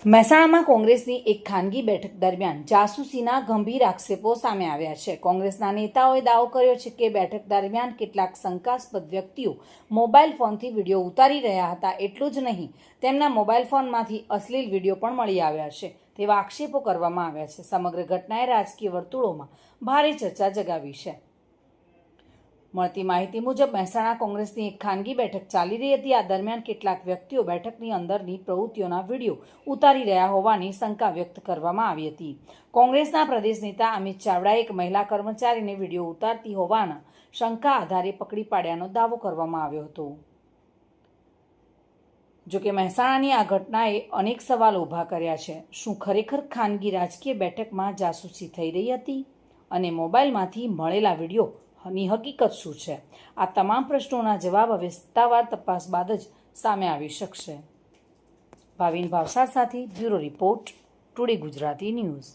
મહેસાણામાં કોંગ્રેસની એક ખાનગી બેઠક દરમિયાન જાસૂસીના ગંભીર આક્ષેપો સામે આવ્યા છે। કોંગ્રેસના નેતાઓએ દાવો કર્યો છે કે બેઠક દરમિયાન કેટલાક શંકાસ્પદ વ્યક્તિઓ મોબાઈલ ફોનથી વિડીયો ઉતારી રહ્યા હતા। એટલું જ નહીં, તેમના મોબાઈલ ફોનમાંથી અશ્લીલ વિડીયો પણ મળી આવ્યા છે તેવા આક્ષેપો કરવામાં આવ્યા છે। સમગ્ર ઘટનાએ રાજકીય વર્તુળોમાં ભારે ચર્ચા જગાવી છે। મળતી માહિતી મુજબ મહેસાણા કોંગ્રેસની એક ખાનગી બેઠક ચાલી રહી હતી। આ દરમિયાન કેટલાક વ્યક્તિઓ બેઠકની અંદરની પ્રવૃત્તિઓના વિડીયો ઉતારી રહ્યા હોવાની શંકા વ્યક્ત કરવામાં આવી હતી। કોંગ્રેસના પ્રદેશ નેતા અમિત ચાવડાએ એક મહિલા કર્મચારીને વિડીયો ઉતારતી હોવાના શંકા આધારે પકડી પાડ્યાનો દાવો કરવામાં આવ્યો હતો। જોકે મહેસાણાની આ ઘટનાએ અનેક સવાલો ઊભા કર્યા છે। શું ખરેખર ખાનગી રાજકીય બેઠકમાં જાસૂસી થઈ રહી હતી અને મોબાઈલમાંથી મળેલા વિડીયો ની હકીકત શું છે? આ તમામ પ્રશ્નોના જવાબ હવે સત્તાવાર તપાસ બાદ જ સામે આવી શકશે। ભાવિન ભાવસાર સાથે bureau report, today Gujarati news.